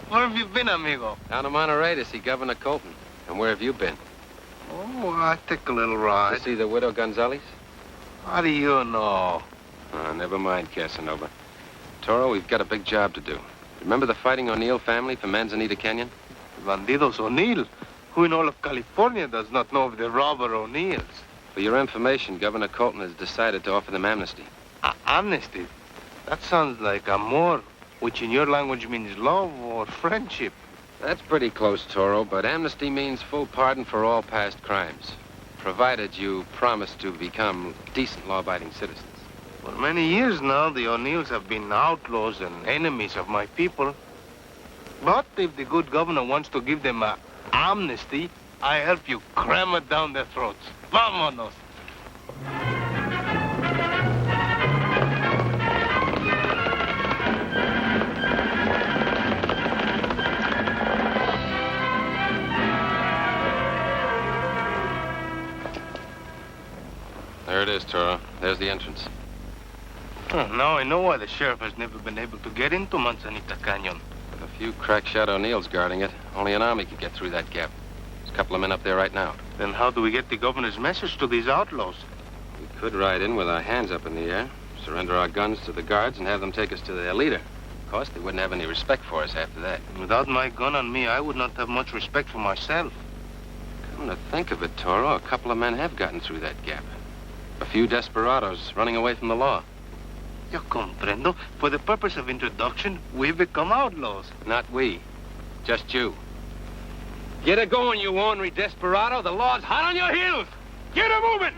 Where have you been, amigo? Down to Monterey to see Governor Colton. And where have you been? Oh, I took a little ride. To see the widow Gonzalez? How do you know? Oh, never mind, Casanova. Toro, we've got a big job to do. Remember the Fighting O'Neill family from Manzanita Canyon? Bandidos O'Neill. Who in all of California does not know of the robber O'Neills? For your information, Governor Colton has decided to offer them amnesty. Amnesty? That sounds like amor, which in your language means love or friendship. That's pretty close, Toro, but amnesty means full pardon for all past crimes, provided you promise to become decent, law-abiding citizens. For many years now, the O'Neills have been outlaws and enemies of my people. But if the good governor wants to give them an amnesty, I help you cram it down their throats. Vámonos! There it is, Toro. There's the entrance. Now I know why the sheriff has never been able to get into Manzanita Canyon. With a few crack-shot O'Neills guarding it, only an army could get through that gap. There's a couple of men up there right now. Then how do we get the governor's message to these outlaws? We could ride in with our hands up in the air, surrender our guns to the guards, and have them take us to their leader. Of course, they wouldn't have any respect for us after that. Without my gun on me, I would not have much respect for myself. Come to think of it, Toro, a couple of men have gotten through that gap. A few desperados running away from the law. Yo comprendo. For the purpose of introduction, we become outlaws. Not we. Just you. Get it going, you ornery desperado. The law's hot on your heels. Get it moving!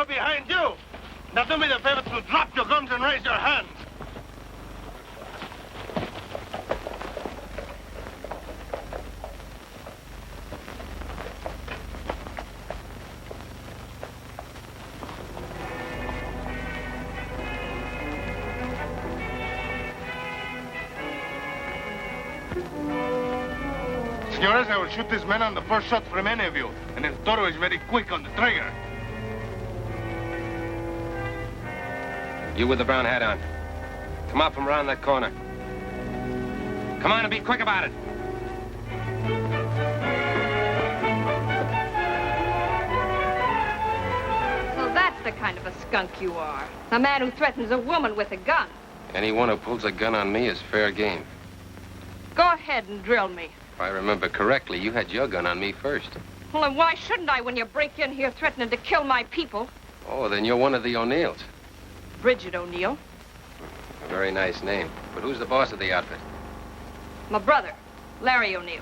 Behind you. Now do me the favor to drop your guns and raise your hands. Senores, I will shoot this man on the first shot from any of you. And El Toro is very quick on the trigger. You with the brown hat on. Come out from around that corner. Come on and be quick about it. So that's the kind of a skunk you are. A man who threatens a woman with a gun. Anyone who pulls a gun on me is fair game. Go ahead and drill me. If I remember correctly, you had your gun on me first. Well, then why shouldn't I when you break in here threatening to kill my people? Oh, then you're one of the O'Neills. Bridget O'Neill. A very nice name. But who's the boss of the outfit? My brother, Larry O'Neill.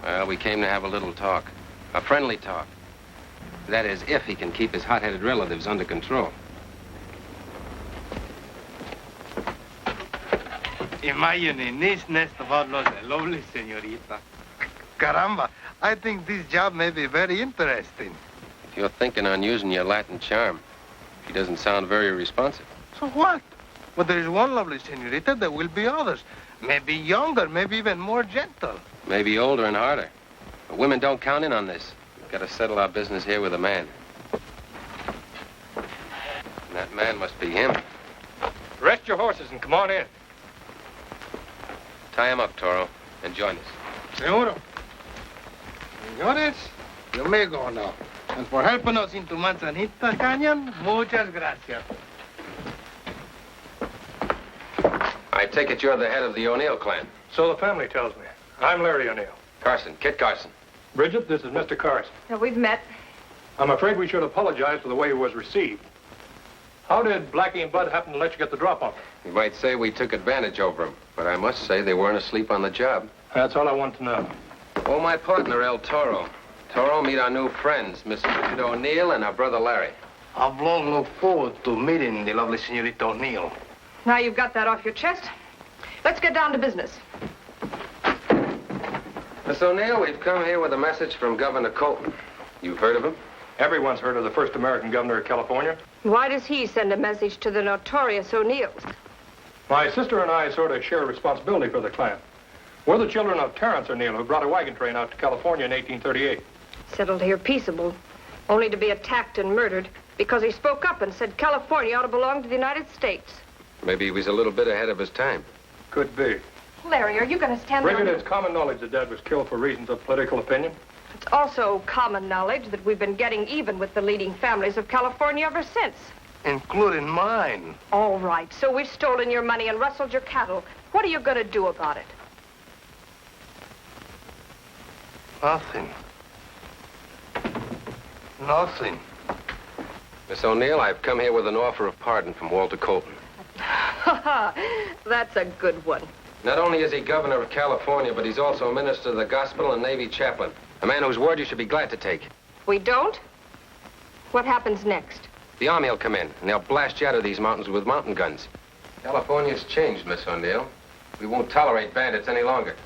Well, we came to have a little talk. A friendly talk. That is, if he can keep his hot-headed relatives under control. Imagine in this nest of outlaws a lovely señorita. Caramba, I think this job may be very interesting. If you're thinking on using your Latin charm, he doesn't sound very responsive. So what? Well, there is one lovely señorita, there will be others. Maybe younger, maybe even more gentle. Maybe older and harder. But women don't count in on this. We've got to settle our business here with a man. And that man must be him. Rest your horses and come on in. Tie him up, Toro, and join us. Seguro. Señores, you may go now. And for helping us into Manzanita Canyon, muchas gracias. I take it you're the head of the O'Neill clan. So the family tells me. I'm Larry O'Neill. Carson, Kit Carson. Bridget, this is Mr. Carson. Yeah, we've met. I'm afraid we should apologize for the way he was received. How did Blackie and Bud happen to let you get the drop on him? You might say we took advantage over him, but I must say they weren't asleep on the job. That's all I want to know. Oh, my partner, El Toro. Toro, meet our new friends, Miss Bridget O'Neill and our brother Larry. I've long looked forward to meeting the lovely Señorita O'Neill. Now you've got that off your chest, let's get down to business. Miss O'Neill, we've come here with a message from Governor Colton. You've heard of him? Everyone's heard of the first American governor of California. Why does he send a message to the notorious O'Neills? My sister and I sort of share responsibility for the clan. We're the children of Terrence O'Neill, who brought a wagon train out to California in 1838. Settled here peaceable, only to be attacked and murdered because he spoke up and said California ought to belong to the United States. Maybe he was a little bit ahead of his time. Could be. Larry, are you going to stand there? Bridget, it's common knowledge that Dad was killed for reasons of political opinion. It's also common knowledge that we've been getting even with the leading families of California ever since. Including mine. All right, so we've stolen your money and rustled your cattle. What are you going to do about it? Nothing. Nothing. Miss O'Neill, I've come here with an offer of pardon from Walter Colton. That's a good one. Not only is he governor of California, but he's also a minister of the gospel and Navy chaplain. A man whose word you should be glad to take. We don't? What happens next? The Army will come in, and they'll blast you out of these mountains with mountain guns. California's changed, Miss O'Neill. We won't tolerate bandits any longer.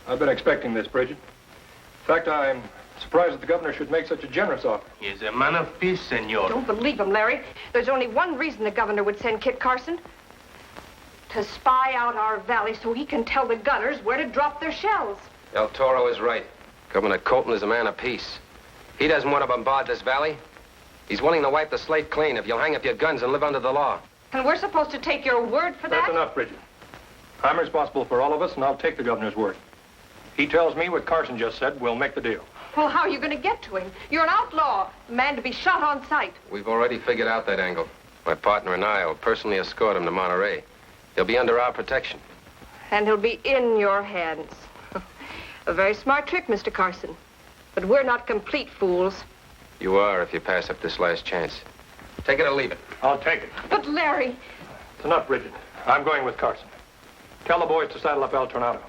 I've been expecting this, Bridget. In fact, I'm surprised that the governor should make such a generous offer. He is a man of peace, senor. Don't believe him, Larry. There's only one reason the governor would send Kit Carson. To spy out our valley so he can tell the gunners where to drop their shells. El Toro is right. Governor Colton is a man of peace. He doesn't want to bombard this valley. He's willing to wipe the slate clean if you'll hang up your guns and live under the law. And we're supposed to take your word for that? That's enough, Bridget. I'm responsible for all of us, and I'll take the governor's word. He tells me what Carson just said, we'll make the deal. Well, how are you going to get to him? You're an outlaw, a man to be shot on sight. We've already figured out that angle. My partner and I will personally escort him to Monterey. He'll be under our protection. And he'll be in your hands. A very smart trick, Mr. Carson. But we're not complete fools. You are if you pass up this last chance. Take it or leave it. I'll take it. But, Larry... It's enough, Bridget. I'm going with Carson. Tell the boys to saddle up El Tornado.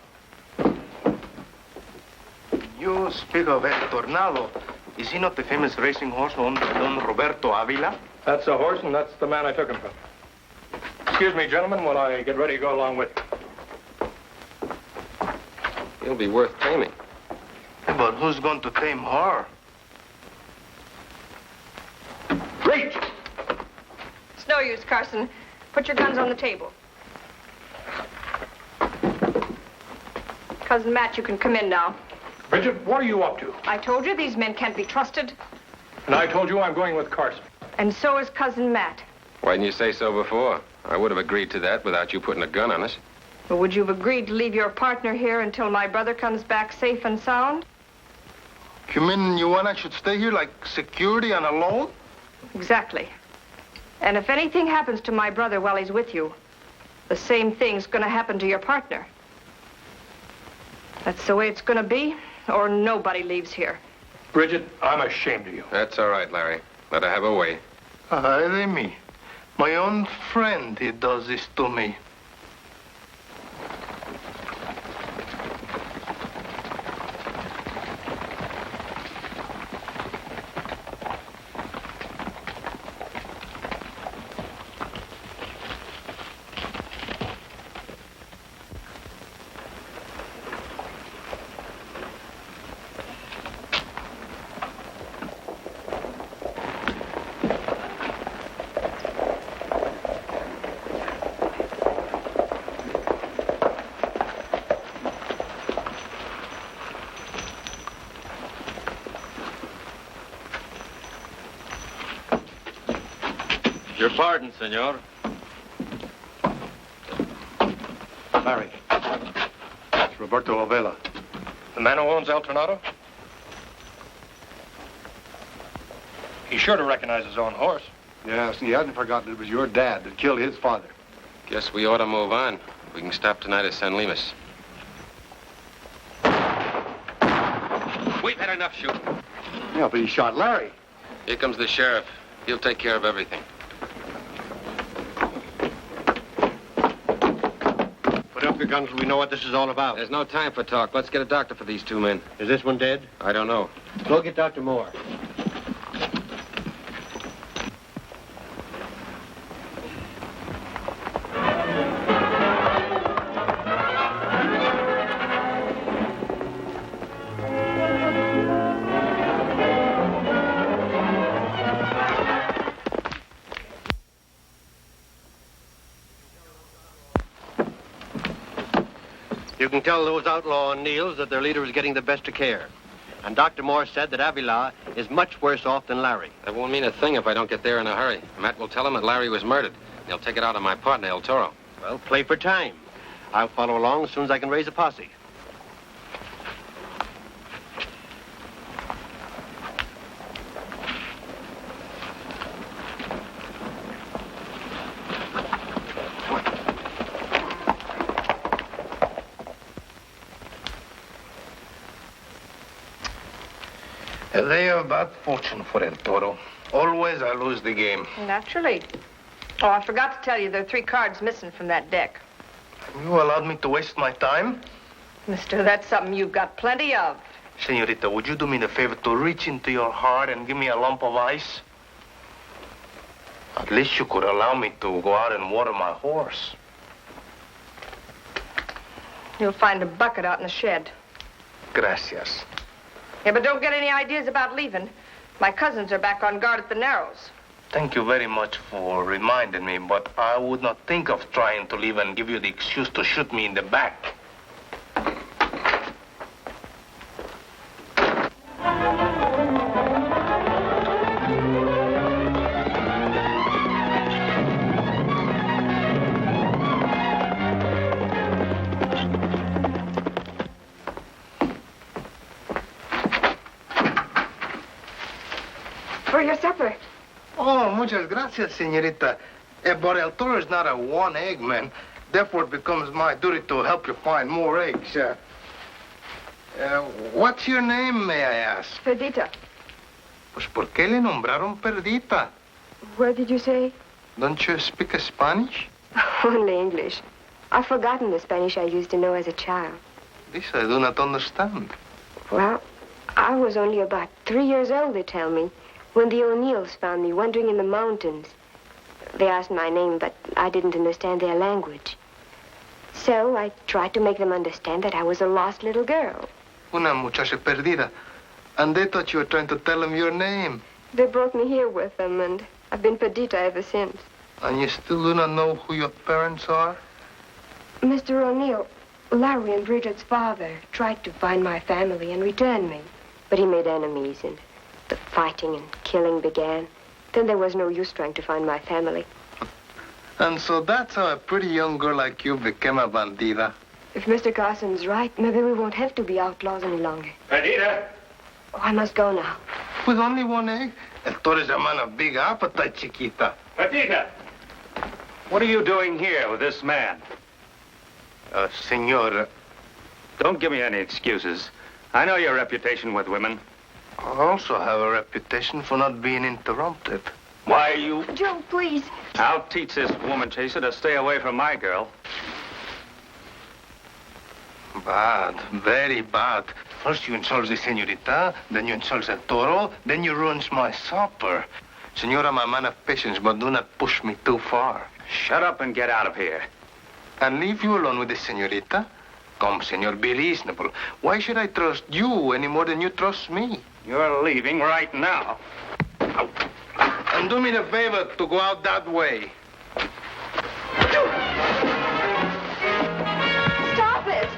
You speak of El Tornado. Is he not the famous racing horse owned by Don Roberto Avila? That's the horse, and that's the man I took him from. Excuse me, gentlemen, while I get ready to go along with you. He'll be worth taming. But who's going to tame her? Reach! It's no use, Carson. Put your guns on the table. Cousin Matt, you can come in now. Bridget, what are you up to? I told you these men can't be trusted. And I told you I'm going with Carson. And so is Cousin Matt. Why didn't you say so before? I would have agreed to that without you putting a gun on us. But would you have agreed to leave your partner here until my brother comes back safe and sound? You mean you want I should stay here like security and alone? Exactly. And if anything happens to my brother while he's with you, the same thing's going to happen to your partner. That's the way it's going to be, or nobody leaves here. Bridget, I'm ashamed of you. That's all right, Larry. Let her have her way. Ay de me. My own friend, he does this to me. Your pardon, senor. Larry. It's Roberto Avila. The man who owns El Tornado? He's sure to recognize his own horse. Yes, he hasn't forgotten it was your dad that killed his father. Guess we ought to move on. We can stop tonight at San Lemus. We've had enough shooting. Yeah, but he shot Larry. Here comes the sheriff. He'll take care of everything. Put up your guns. We know what this is all about. There's no time for talk. Let's get a doctor for these two men. Is this one dead? I don't know. Go get Dr. Moore. You can tell those outlaw O'Neills that their leader is getting the best of care. And Dr. Moore said that Avila is much worse off than Larry. That won't mean a thing if I don't get there in a hurry. Matt will tell him that Larry was murdered. He'll take it out on my partner, El Toro. Well, play for time. I'll follow along as soon as I can raise a posse. They have bad fortune for El Toro. Always I lose the game. Naturally. Oh, I forgot to tell you there are 3 cards missing from that deck. You allowed me to waste my time? Mister, that's something you've got plenty of. Senorita, would you do me the favor to reach into your heart and give me a lump of ice? At least you could allow me to go out and water my horse. You'll find a bucket out in the shed. Gracias. Yeah, but don't get any ideas about leaving. My cousins are back on guard at the Narrows. Thank you very much for reminding me, but I would not think of trying to leave and give you the excuse to shoot me in the back. For your supper. Oh, muchas gracias, señorita. But El Toro is not a one-egg man. Therefore, it becomes my duty to help you find more eggs. What's your name, may I ask? Perdita. Pues, ¿por qué le nombraron Perdita? What did you say? Don't you speak Spanish? Only English. I've forgotten the Spanish I used to know as a child. This I do not understand. Well, I was only about 3 years old, they tell me, when the O'Neills found me wandering in the mountains. They asked my name, but I didn't understand their language. So I tried to make them understand that I was a lost little girl. Una muchacha perdida. And they thought you were trying to tell them your name. They brought me here with them, and I've been Perdita ever since. And you still do not know who your parents are? Mr. O'Neill, Larry and Bridget's father tried to find my family and return me. But he made enemies, and the fighting and killing began. Then there was no use trying to find my family. And so that's how a pretty young girl like you became a bandida. If Mr. Carson's right, maybe we won't have to be outlaws any longer. Perdita! Oh, I must go now. With only one egg? El Toro is a man of big appetite, chiquita. Perdita! What are you doing here with this man? Senor, Don't give me any excuses. I know your reputation with women. I also have a reputation for not being interrupted. Why you... Joe, please. I'll teach this woman chaser to stay away from my girl. Bad, very bad. First you insult the senorita, then you insult El Toro, then you ruins my supper. Senora, I'm a man of patience, but do not push me too far. Shut up and get out of here. And leave you alone with the senorita? Come, senor, be reasonable. Why should I trust you any more than you trust me? You're leaving right now. And do me the favor to go out that way. Stop it!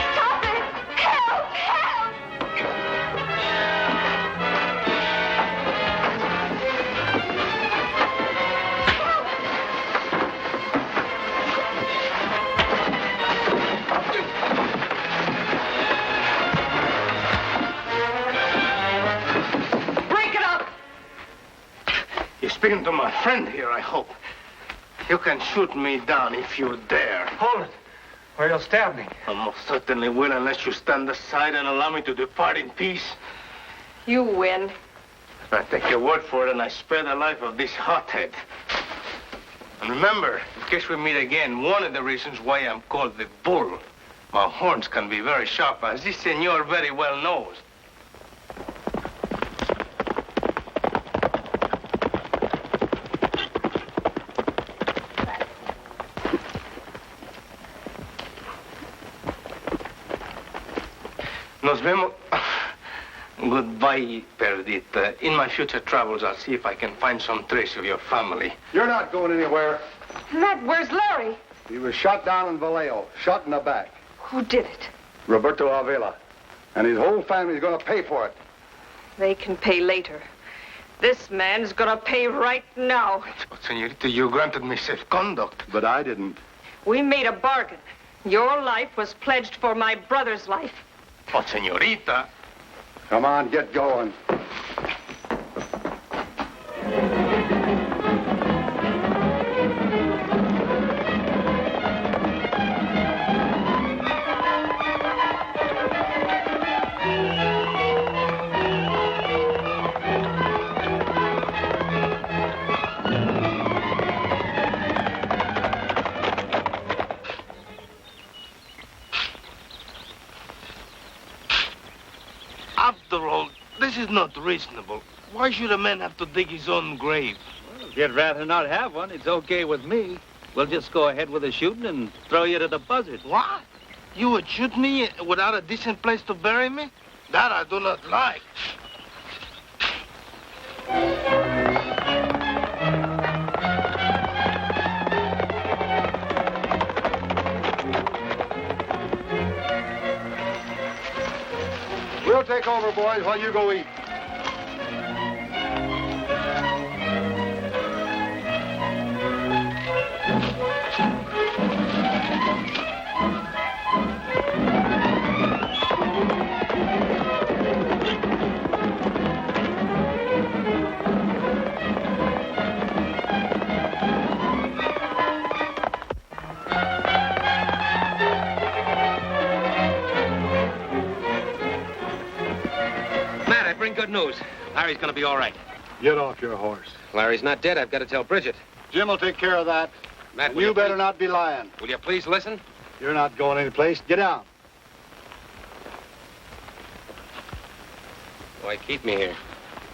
Stop it! Help! Help! Break it up! You're speaking to my friend here, I hope. You can shoot me down if you dare. Hold it, or you'll stab me. I most certainly will unless you stand aside and allow me to depart in peace. You win. I take your word for it and I spare the life of this hothead. And remember, in case we meet again, one of the reasons why I'm called the Bull. My horns can be very sharp, as this senor very well knows. Goodbye, Perdita. In my future travels, I'll see if I can find some trace of your family. You're not going anywhere. Matt, where's Larry? He was shot down in Vallejo, shot in the back. Who did it? Roberto Avila. And his whole family's going to pay for it. They can pay later. This man's gonna pay right now. But, senorita, you granted me safe conduct. But I didn't. We made a bargain. Your life was pledged for my brother's life. But, senorita... Come on, get going. After all, this is not reasonable. Why should a man have to dig his own grave? Well, if you'd rather not have one, it's okay with me. We'll just go ahead with the shooting and throw you to the buzzards. What? You would shoot me without a decent place to bury me? That I do not like. We'll take over, boys, while you go eat. Bring good news. Larry's gonna be all right. Get off your horse. Larry's not dead. I've got to tell Bridget. Jim will take care of that. Matt, And you better not be lying. Will you please listen? You're not going anyplace. Get down. Why keep me here?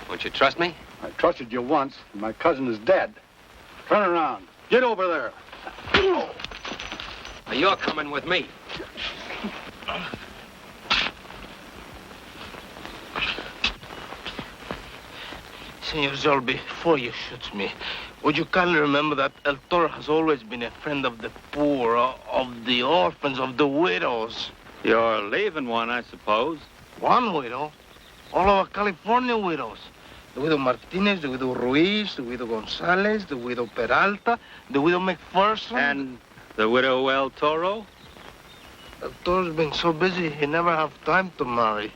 Won't you trust me? I trusted you once, and my cousin is dead. Turn around. Get over there. Now, you're coming with me. Senor Zol, before you shoot me, would you kindly remember that El Toro has always been a friend of the poor, of the orphans, of the widows? You're leaving one, I suppose. One widow? All over California widows. The widow Martinez, the widow Ruiz, the widow Gonzalez, the widow Peralta, the widow McPherson. And the widow El Toro? El Toro's been so busy, he never have time to marry.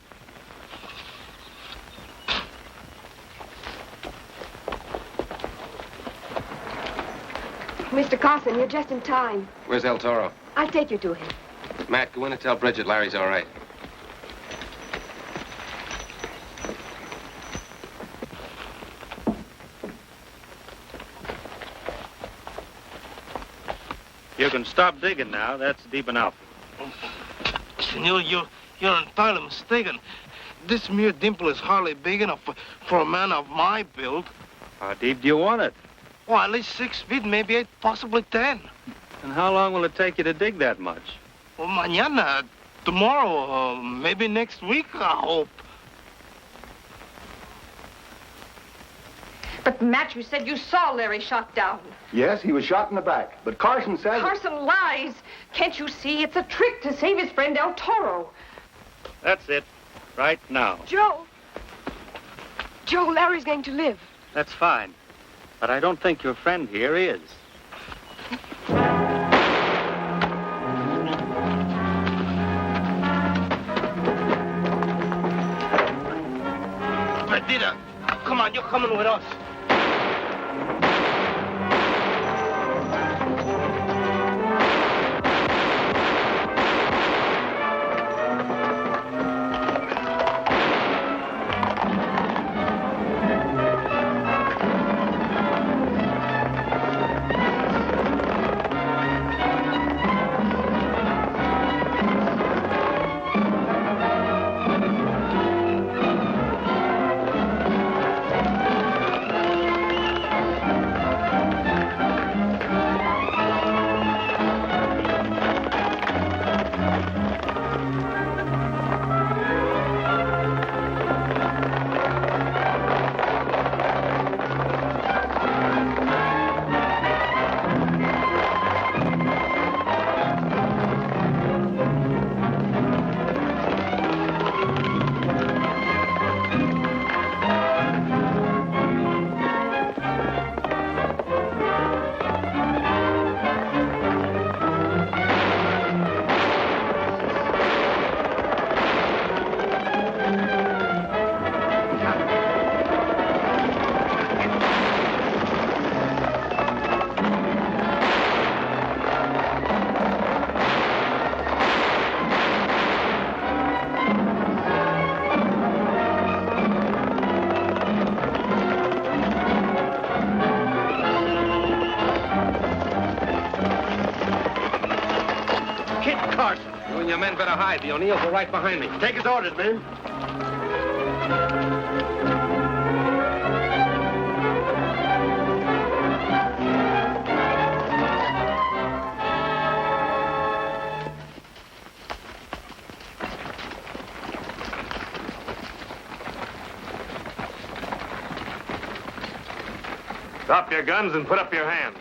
Mr. Carson, you're just in time. Where's El Toro? I'll take you to him. Matt, go in and tell Bridget Larry's all right. You can stop digging now. That's deep enough. Senor, you're entirely mistaken. This mere dimple is hardly big enough for a man of my build. How deep do you want it? Well, at least 6 feet, maybe 8, possibly 10. And how long will it take you to dig that much? Well, mañana, tomorrow, maybe next week, I hope. But, Matt, you said you saw Larry shot down. Yes, he was shot in the back. But Carson says... Carson lies. Can't you see? It's a trick to save his friend El Toro. That's it. Right now. Joe! Joe, Larry's going to live. That's fine. But I don't think your friend here is. Perdita, come on, you're coming with us. Carson. You and your men better hide. The O'Neills are right behind me. Take his orders, men. Drop your guns and put up your hands.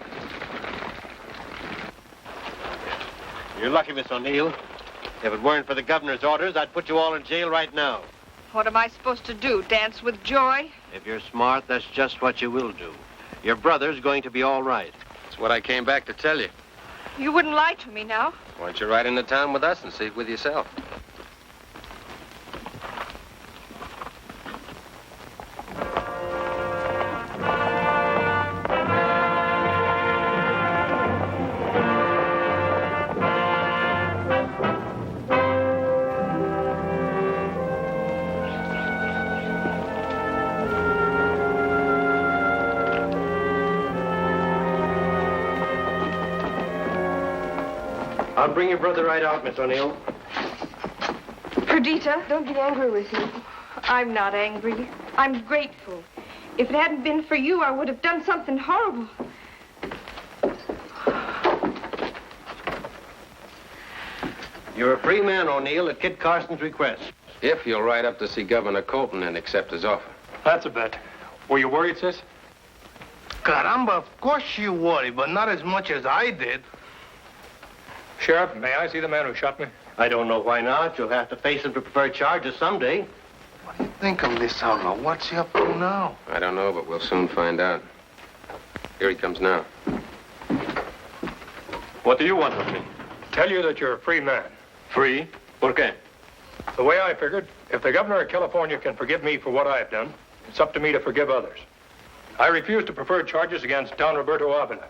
You're lucky, Miss O'Neill. If it weren't for the governor's orders, I'd put you all in jail right now. What am I supposed to do, dance with joy? If you're smart, that's just what you will do. Your brother's going to be all right. That's what I came back to tell you. You wouldn't lie to me now. Why don't you ride into town with us and see it with yourself? I'll bring your brother right out, Miss O'Neill. Perdita, don't get angry with me. I'm not angry. I'm grateful. If it hadn't been for you, I would have done something horrible. You're a free man, O'Neill, at Kit Carson's request. If you'll ride up to see Governor Colton and accept his offer. That's a bet. Were you worried, sis? Caramba, of course you worry, but not as much as I did. Sheriff, may I see the man who shot me? I don't know why not. You'll have to face him to preferred charges someday. What do you think of this outlaw? What's he up to now? I don't know, but we'll soon find out. Here he comes now. What do you want with me? Tell you that you're a free man. Free? ¿Por qué? The way I figured, if the governor of California can forgive me for what I've done, it's up to me to forgive others. I refuse to prefer charges against Don Roberto Avila.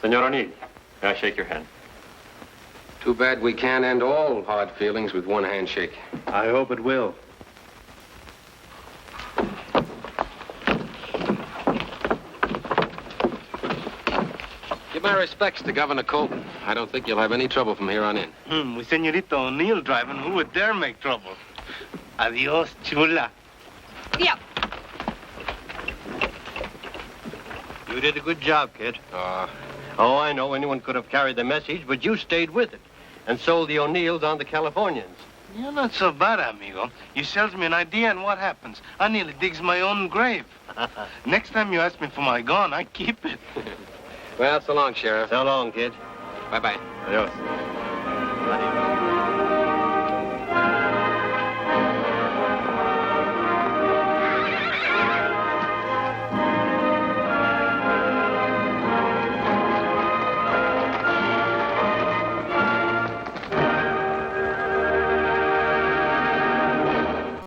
Senor O'Neill, may I shake your hand? Too bad we can't end all hard feelings with one handshake. I hope it will. Give my respects to Governor Colton. I don't think you'll have any trouble from here on in. With Senorita O'Neill driving, who would dare make trouble? Adios, chula. Yeah. You did a good job, kid. Oh, I know anyone could have carried the message, but you stayed with it and sold the O'Neills on the Californians. You're not so bad, amigo. You sells me an idea, and what happens? I nearly digs my own grave. Next time you ask me for my gun, I keep it. Well, so long, Sheriff. So long, kid. Bye-bye. Adios.